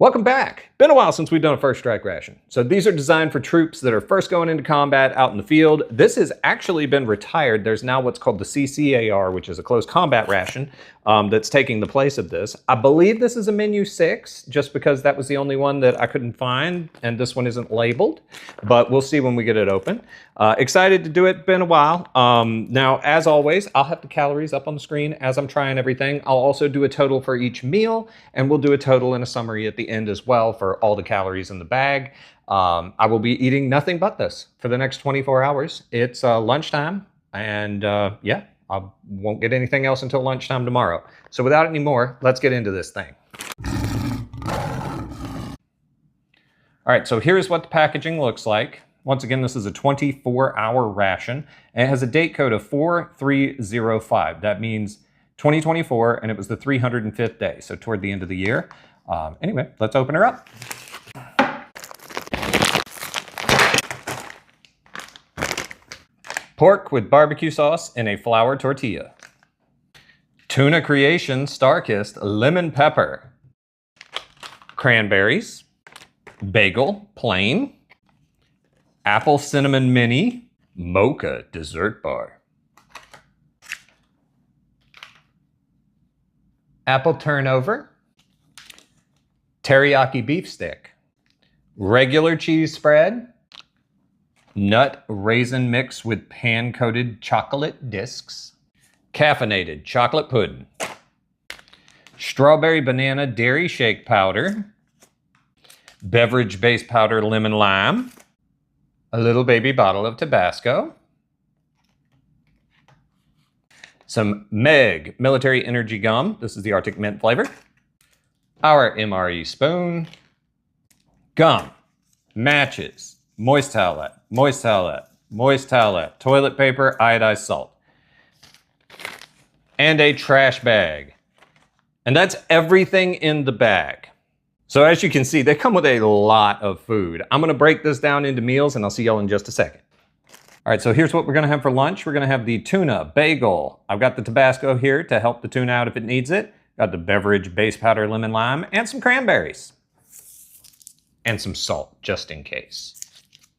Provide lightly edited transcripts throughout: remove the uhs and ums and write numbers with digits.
Welcome back. Been a while since we've done a first strike ration. So these are designed for troops that are first going into combat out in the field. This has actually been retired. There's now what's called the CCAR, which is a close combat ration that's taking the place of this. I believe this is a menu 6, just because that was the only one that I couldn't find, and this one isn't labeled, but we'll see when we get it open. Excited to do it, been a while. Now, as always, I'll have the calories up on the screen as I'm trying everything. I'll also do a total for each meal, and we'll do a total and a summary at the end as well for all the calories in the bag. I will be eating nothing but this for the next 24 hours. It's lunchtime, and yeah, I won't get anything else until lunchtime tomorrow. So without any more, let's get into this thing. All right, so here's what the packaging looks like. Once again, this is a 24-hour ration, and it has a date code of 4305. That means 2024, and it was the 305th day, so toward the end of the year. Anyway, let's open her up. Pork with barbecue sauce in a flour tortilla. Tuna Creation Star-Kissed Lemon Pepper. Cranberries. Bagel, plain. Apple Cinnamon Mini. Mocha Dessert Bar. Apple Turnover. Teriyaki Beef Stick. Regular cheese spread. Nut Raisin Mix with pan-coated chocolate discs. Caffeinated chocolate pudding. Strawberry banana dairy shake powder. Beverage base powder lemon lime. A little baby bottle of Tabasco. Some Meg Military Energy Gum. This is the Arctic Mint flavor. Our MRE spoon. Gum. Matches. Moist towelette, moist towelette, moist towelette, toilet paper, iodized salt, and a trash bag. And that's everything in the bag. So as you can see, they come with a lot of food. I'm gonna break this down into meals and I'll see y'all in just a second. All right, so here's what we're gonna have for lunch. We're gonna have the tuna bagel. I've got the Tabasco here to help the tuna out if it needs it. Got the beverage base powder lemon lime and some cranberries. And some salt, just in case.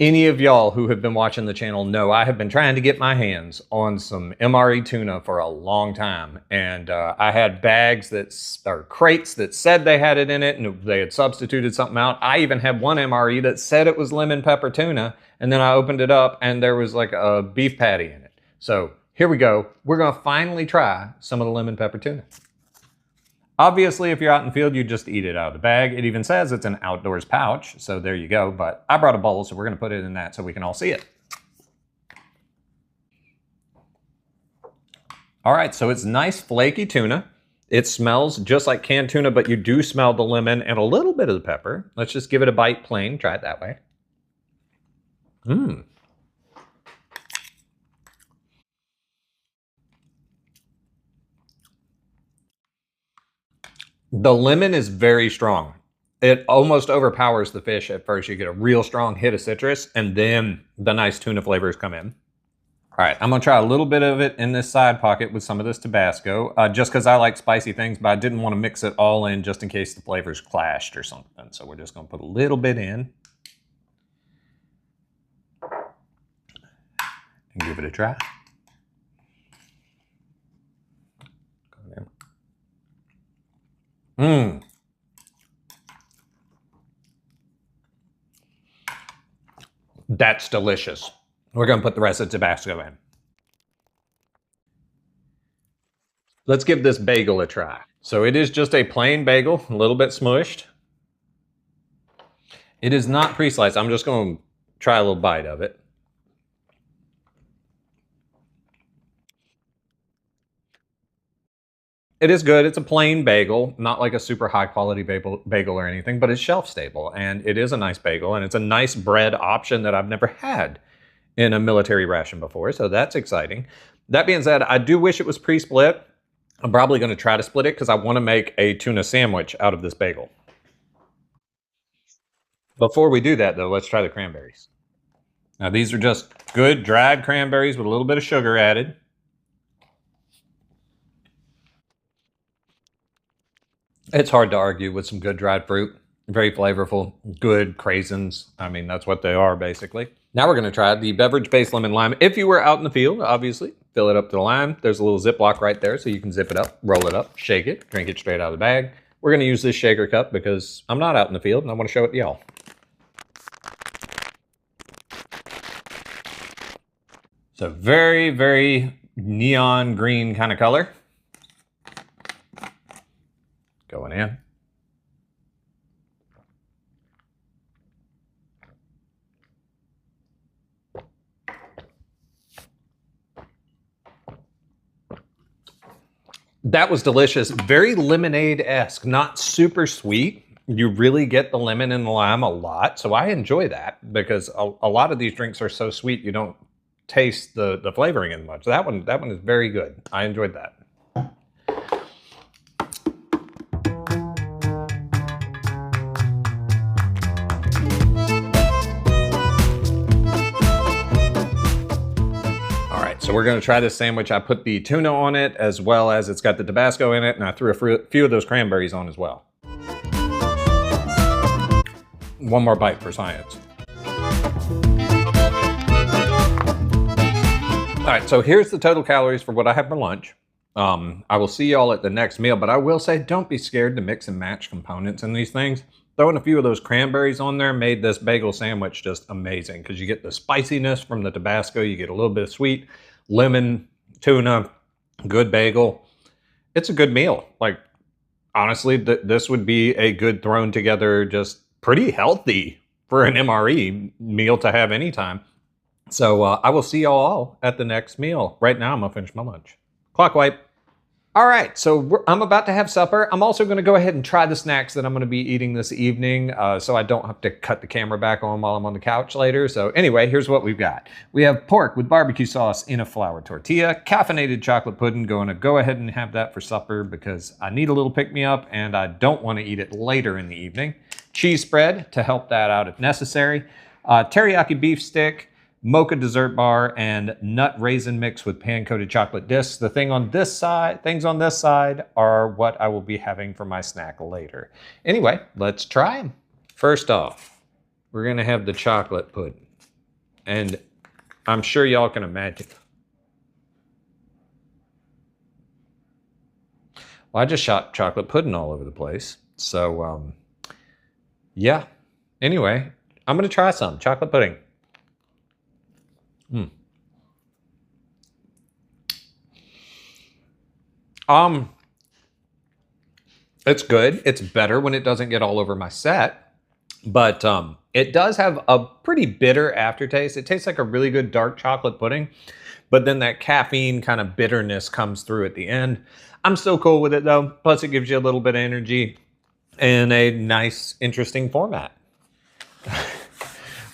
Any of y'all who have been watching the channel know I have been trying to get my hands on some MRE tuna for a long time. And I had bags or crates that said they had it in it and they had substituted something out. I even had one MRE that said it was lemon pepper tuna. And then I opened it up and there was like a beef patty in it. So here we go. We're gonna finally try some of the lemon pepper tuna. Obviously, if you're out in the field, you just eat it out of the bag. It even says it's an outdoors pouch, so there you go. But I brought a bowl, so we're gonna put it in that so we can all see it. All right, so it's nice flaky tuna. It smells just like canned tuna, but you do smell the lemon and a little bit of the pepper. Let's just give it a bite plain, try it that way. Mmm. The lemon is very strong. It almost overpowers the fish at first. You get a real strong hit of citrus, and then the nice tuna flavors come in. All right, I'm gonna try a little bit of it in this side pocket with some of this Tabasco, just because I like spicy things, but I didn't want to mix it all in just in case the flavors clashed or something. So we're just gonna put a little bit in and give it a try. Mmm. That's delicious. We're gonna put the rest of the Tabasco in. Let's give this bagel a try. So it is just a plain bagel, a little bit smushed. It is not pre-sliced. I'm just gonna try a little bite of it. It is good. It's a plain bagel, not like a super high quality bagel or anything, but it's shelf stable and it is a nice bagel and it's a nice bread option that I've never had in a military ration before. So that's exciting. That being said, I do wish it was pre-split. I'm probably going to try to split it because I want to make a tuna sandwich out of this bagel. Before we do that though, let's try the cranberries. Now these are just good dried cranberries with a little bit of sugar added. It's hard to argue with some good dried fruit. Very flavorful, good craisins. I mean, that's what they are basically. Now we're gonna try the beverage-based lemon lime. If you were out in the field, obviously, fill it up to the lime. There's a little Ziploc right there so you can zip it up, roll it up, shake it, drink it straight out of the bag. We're gonna use this shaker cup because I'm not out in the field and I wanna show it to y'all. So very, very neon green kind of color. Going in. That was delicious. Very lemonade-esque, not super sweet. You really get the lemon and the lime a lot. So I enjoy that because a lot of these drinks are so sweet you don't taste the flavoring as much. That one is very good. I enjoyed that. So we're gonna try this sandwich. I put the tuna on it as well as it's got the Tabasco in it, and I threw a few of those cranberries on as well. One more bite for science. All right, so here's the total calories for what I have for lunch. I will see y'all at the next meal, but I will say don't be scared to mix and match components in these things. Throwing a few of those cranberries on there made this bagel sandwich just amazing because you get the spiciness from the Tabasco, you get a little bit of sweet, lemon, tuna, good bagel. It's a good meal. Like, honestly, this would be a good thrown together, just pretty healthy for an MRE meal to have anytime. So I will see y'all all at the next meal. Right now, I'm gonna finish my lunch. Clock wipe. All right, so I'm about to have supper. I'm also gonna go ahead and try the snacks that I'm gonna be eating this evening so I don't have to cut the camera back on while I'm on the couch later. So anyway, here's what we've got. We have pork with barbecue sauce in a flour tortilla, caffeinated chocolate pudding. Gonna go ahead and have that for supper because I need a little pick-me-up and I don't wanna eat it later in the evening. Cheese spread to help that out if necessary. Teriyaki beef stick, mocha dessert bar, and nut raisin mix with pan-coated chocolate discs. The things on this side are what I will be having for my snack later. Anyway, let's try them. First off, we're gonna have the chocolate pudding. And I'm sure y'all can imagine. Well, I just shot chocolate pudding all over the place. So, yeah. Anyway, I'm gonna try some chocolate pudding. It's good. It's better when it doesn't get all over my set, but it does have a pretty bitter aftertaste. It tastes like a really good dark chocolate pudding, but then that caffeine kind of bitterness comes through at the end. I'm still cool with it though. Plus it gives you a little bit of energy in a nice, interesting format.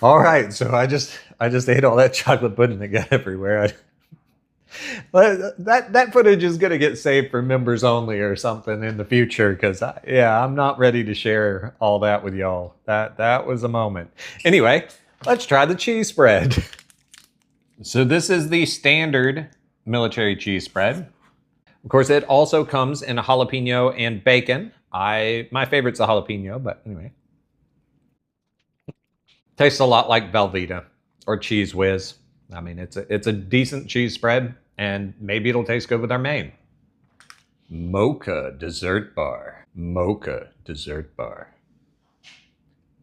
All right, so I just ate all that chocolate pudding that got everywhere. That footage is gonna get saved for members only or something in the future because I'm not ready to share all that with y'all. That was a moment. Anyway, let's try the cheese spread. So this is the standard military cheese spread. Of course, it also comes in a jalapeno and bacon. My favorite's a jalapeno, but anyway. Tastes a lot like Velveeta or Cheese Whiz. I mean, it's a decent cheese spread, and maybe it'll taste good with our main. Mocha dessert bar. Mocha dessert bar.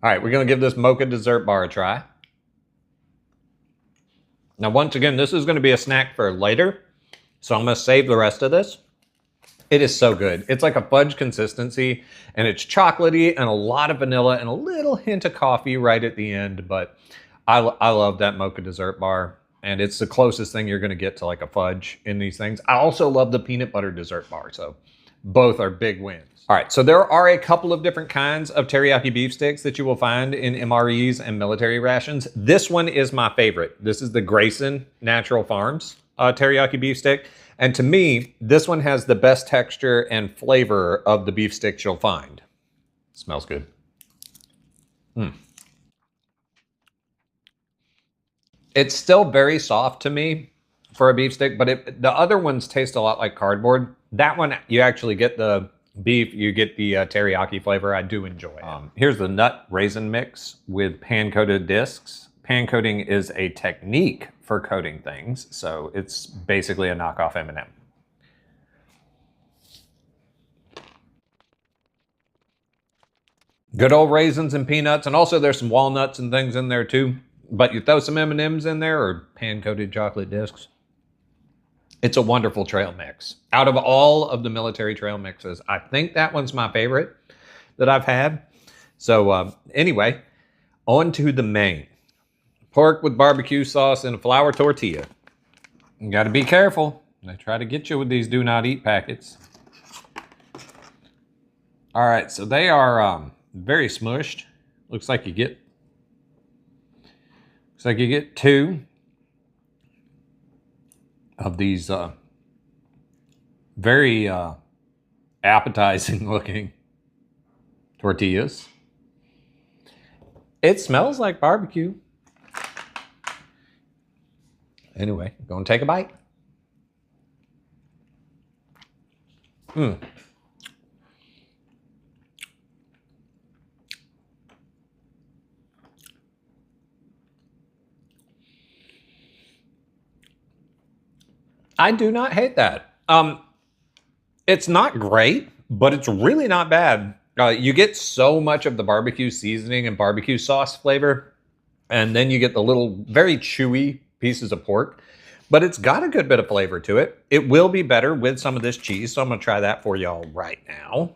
All right, we're gonna give this mocha dessert bar a try. Now, once again, this is gonna be a snack for later, so I'm gonna save the rest of this. It is so good. It's like a fudge consistency, and it's chocolatey and a lot of vanilla and a little hint of coffee right at the end, but I love that mocha dessert bar, and it's the closest thing you're gonna get to like a fudge in these things. I also love the peanut butter dessert bar, so both are big wins. All right, so there are a couple of different kinds of teriyaki beef sticks that you will find in MREs and military rations. This one is my favorite. This is the Grayson Natural Farms teriyaki beef stick. And to me, this one has the best texture and flavor of the beef sticks you'll find. Smells good. It's still very soft to me for a beef stick, but the other ones taste a lot like cardboard. That one, you actually get the beef, you get the teriyaki flavor. I do enjoy it. Here's the nut raisin mix with pan-coated discs. Pan coating is a technique for coating things, so it's basically a knockoff M&M. Good old raisins and peanuts, and also there's some walnuts and things in there too. But you throw some M&Ms in there or pan-coated chocolate discs. It's a wonderful trail mix. Out of all of the military trail mixes, I think that one's my favorite that I've had. So anyway, on to the main. Pork with barbecue sauce and a flour tortilla. You gotta be careful. They try to get you with these do not eat packets. All right, so they are very smushed. Looks like you get two of these very appetizing looking tortillas. It smells like barbecue. Anyway, I'm gonna take a bite. I do not hate that. It's not great, but it's really not bad. You get so much of the barbecue seasoning and barbecue sauce flavor, and then you get the little very chewy pieces of pork, but it's got a good bit of flavor to it. It will be better with some of this cheese, so I'm gonna try that for y'all right now.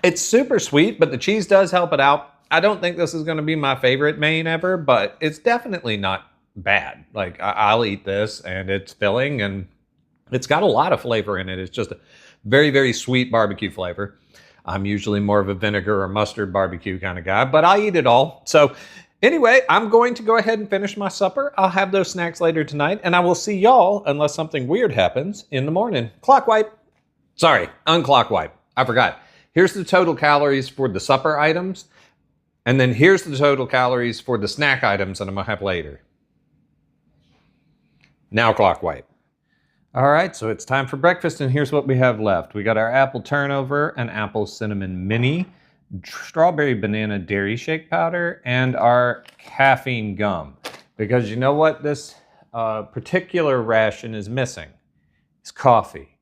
It's super sweet, but the cheese does help it out. I don't think this is gonna be my favorite main ever, but it's definitely not bad. Like, I'll eat this, and it's filling, and it's got a lot of flavor in it. It's just a very, very sweet barbecue flavor. I'm usually more of a vinegar or mustard barbecue kind of guy, but I eat it all. So anyway, I'm going to go ahead and finish my supper. I'll have those snacks later tonight, and I will see y'all, unless something weird happens, in the morning. Clock wipe. Sorry, unclock wipe. I forgot. Here's the total calories for the supper items, and then here's the total calories for the snack items that I'm gonna have later. Now clock wipe. All right, so it's time for breakfast, and here's what we have left. We got our apple turnover, an apple cinnamon mini, strawberry banana dairy shake powder, and our caffeine gum. Because you know what this particular ration is missing? It's coffee.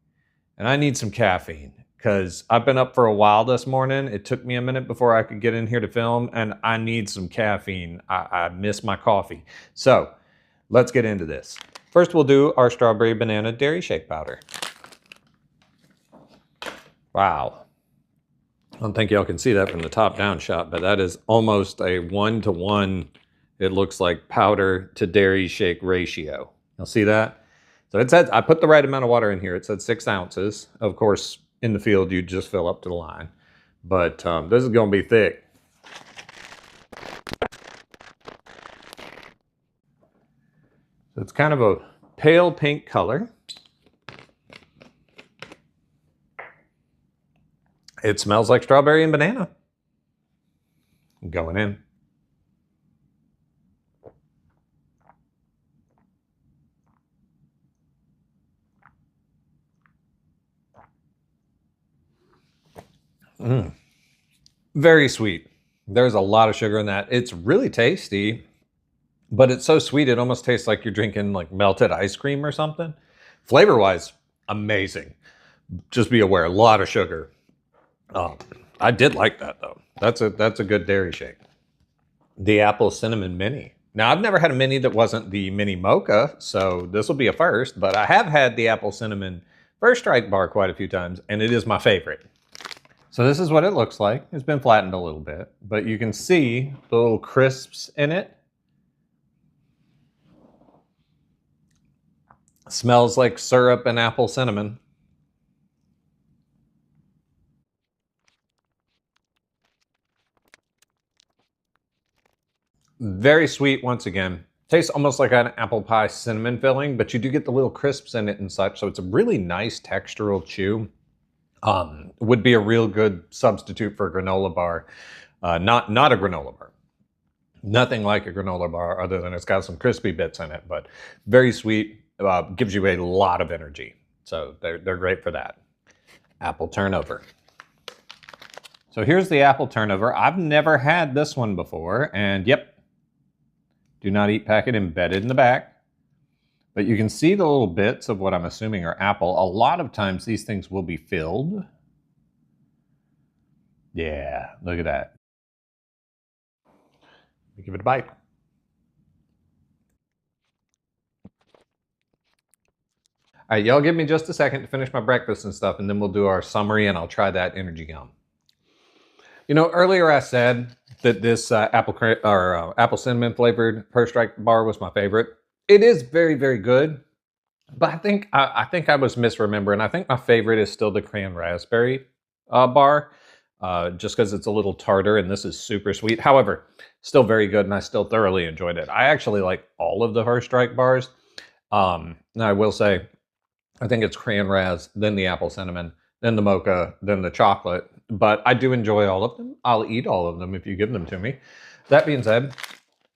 And I need some caffeine, because I've been up for a while this morning. It took me a minute before I could get in here to film, and I need some caffeine. I miss my coffee. So let's get into this. First, we'll do our strawberry banana dairy shake powder. Wow. I don't think y'all can see that from the top-down shot, but that is almost a 1-to-1, it looks like, powder to dairy shake ratio. You'll see that? So it said, I put the right amount of water in here. It said 6 ounces. Of course, in the field, you just fill up to the line. But this is gonna be thick. So it's kind of a pale pink color. It smells like strawberry and banana. Going in. Very sweet. There's a lot of sugar in that. It's really tasty. But it's so sweet, it almost tastes like you're drinking like melted ice cream or something. Flavor-wise, amazing. Just be aware, a lot of sugar. I did like that though. That's a good dairy shake. The apple cinnamon mini. Now, I've never had a mini that wasn't the mini mocha, so this will be a first, but I have had the apple cinnamon First Strike bar quite a few times, and it is my favorite. So this is what it looks like. It's been flattened a little bit, but you can see the little crisps in it. Smells like syrup and apple cinnamon. Very sweet once again. Tastes almost like an apple pie cinnamon filling, but you do get the little crisps in it and such, so it's a really nice textural chew. Would be a real good substitute for a granola bar. Not a granola bar. Nothing like a granola bar other than it's got some crispy bits in it, but very sweet. gives you a lot of energy. So they're great for that. Apple turnover. So here's the apple turnover. I've never had this one before, and yep, do not eat packet embedded in the back. But you can see the little bits of what I'm assuming are apple. A lot of times these things will be filled. Yeah, look at that. Let me give it a bite. All right, y'all give me just a second to finish my breakfast and stuff, and then we'll do our summary, and I'll try that energy gum. You know, earlier I said that this apple cinnamon flavored First Strike bar was my favorite. It is very, very good, but I think I was misremembering. I think my favorite is still the cran raspberry bar, just because it's a little tartar, and this is super sweet. However, still very good, and I still thoroughly enjoyed it. I actually like all of the First Strike bars. And I will say, I think it's cran ras, then the apple cinnamon, then the mocha, then the chocolate. But I do enjoy all of them. I'll eat all of them if you give them to me. That being said,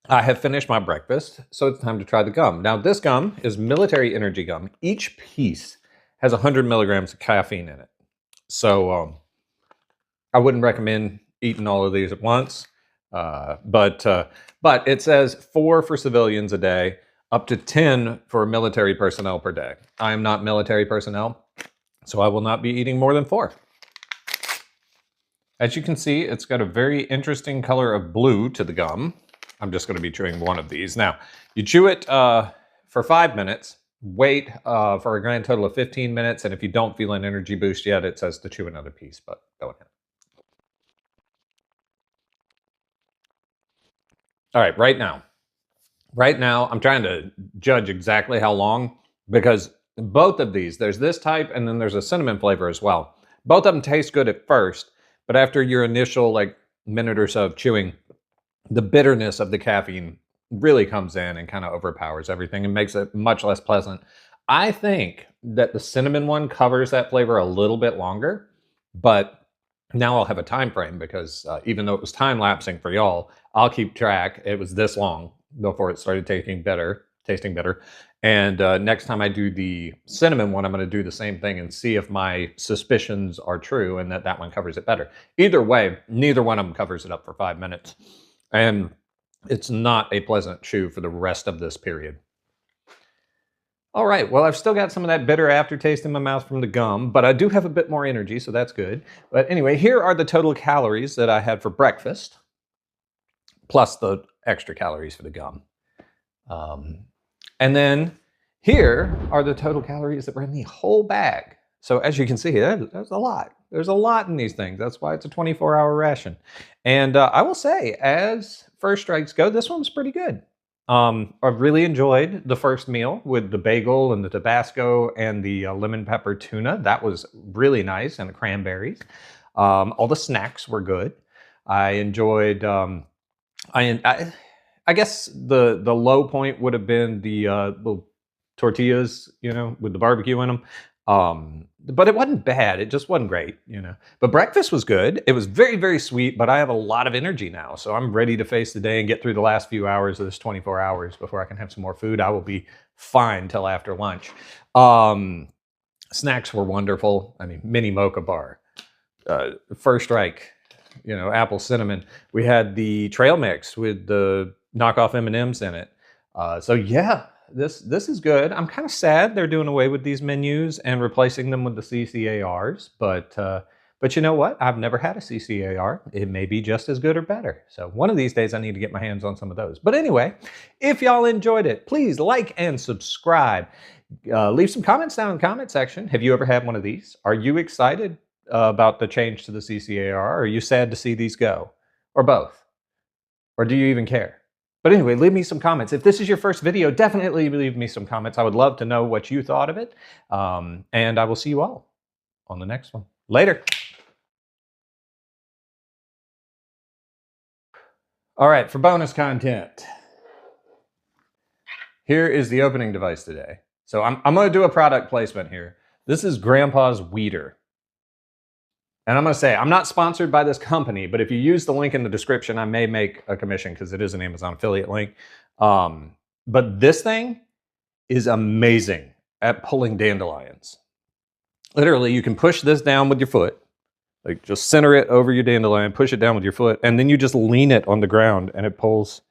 I have finished my breakfast, so it's time to try the gum. Now, this gum is military energy gum. Each piece has 100 milligrams of caffeine in it. So I wouldn't recommend eating all of these at once. But it says 4 for civilians a day, up to 10 for military personnel per day. I am not military personnel, so I will not be eating more than 4. As you can see, it's got a very interesting color of blue to the gum. I'm just going to be chewing one of these. Now, you chew it for 5 minutes, wait for a grand total of 15 minutes, and if you don't feel an energy boost yet, it says to chew another piece, but go ahead. All right, right now, I'm trying to judge exactly how long, because both of these, there's this type and then there's a cinnamon flavor as well. Both of them taste good at first, but after your initial minute or so of chewing, the bitterness of the caffeine really comes in and kind of overpowers everything and makes it much less pleasant. I think that the cinnamon one covers that flavor a little bit longer, but now I'll have a time frame because even though it was time lapsing for y'all, I'll keep track. It was this long before it started tasting better. And next time I do the cinnamon one, I'm going to do the same thing and see if my suspicions are true and that one covers it better. Either way, neither one of them covers it up for 5 minutes. And it's not a pleasant chew for the rest of this period. All right, well, I've still got some of that bitter aftertaste in my mouth from the gum, but I do have a bit more energy, so that's good. But anyway, here are the total calories that I had for breakfast, plus the extra calories for the gum. And then here are the total calories that were in the whole bag. So as you can see, there's a lot. There's a lot in these things. That's why it's a 24-hour ration. And I will say, as First Strikes go, this one's pretty good. I've really enjoyed the first meal with the bagel and the Tabasco and the lemon pepper tuna. That was really nice, and the cranberries. All the snacks were good. I enjoyed. I guess the low point would have been the little tortillas, with the barbecue in them. But it wasn't bad. It just wasn't great, But breakfast was good. It was very, very sweet, but I have a lot of energy now. So I'm ready to face the day and get through the last few hours of this 24 hours before I can have some more food. I will be fine till after lunch. Snacks were wonderful. I mean, mini mocha bar, First Strike, apple cinnamon. We had the trail mix with the knockoff M&Ms in it. So yeah. This is good. I'm kind of sad they're doing away with these menus and replacing them with the CCARs, but you know what? I've never had a CCAR. It may be just as good or better. So one of these days I need to get my hands on some of those. But anyway, if y'all enjoyed it, please like and subscribe. Leave some comments down in the comment section. Have you ever had one of these? Are you excited about the change to the CCAR? Or are you sad to see these go? Or both? Or do you even care? But anyway, leave me some comments. If this is your first video, definitely leave me some comments. I would love to know what you thought of it. And I will see you all on the next one. Later. All right, for bonus content, here is the opening device today. So I'm going to do a product placement here. This is Grandpa's Weeder. And I'm going to say, I'm not sponsored by this company, but if you use the link in the description, I may make a commission because it is an Amazon affiliate link. But this thing is amazing at pulling dandelions. Literally, you can push this down with your foot, like just center it over your dandelion, push it down with your foot, and then you just lean it on the ground and it pulls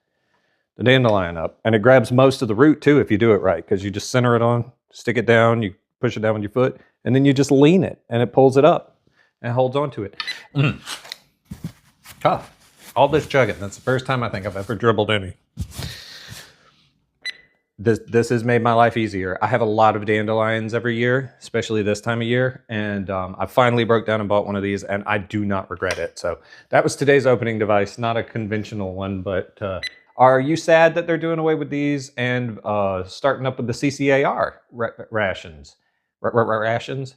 the dandelion up. And it grabs most of the root too if you do it right, because you just center it on, stick it down, you push it down with your foot, and then you just lean it and it pulls it up and holds on to it. Oh, all this chugging. That's the first time I think I've ever dribbled any. This has made my life easier. I have a lot of dandelions every year, especially this time of year. And I finally broke down and bought one of these, and I do not regret it. So that was today's opening device, not a conventional one, but are you sad that they're doing away with these and starting up with the CCAR rations? Rations?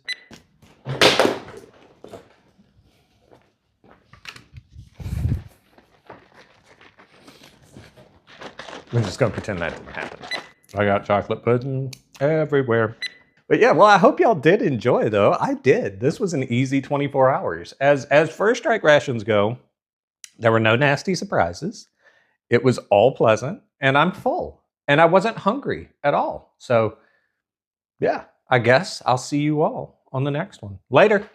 We're just gonna pretend that didn't happen. I got chocolate pudding everywhere. But yeah, well, I hope y'all did enjoy though. I did. This was an easy 24 hours. As First Strike rations go, there were no nasty surprises. It was all pleasant, and I'm full. And I wasn't hungry at all. So yeah, I guess I'll see you all on the next one. Later.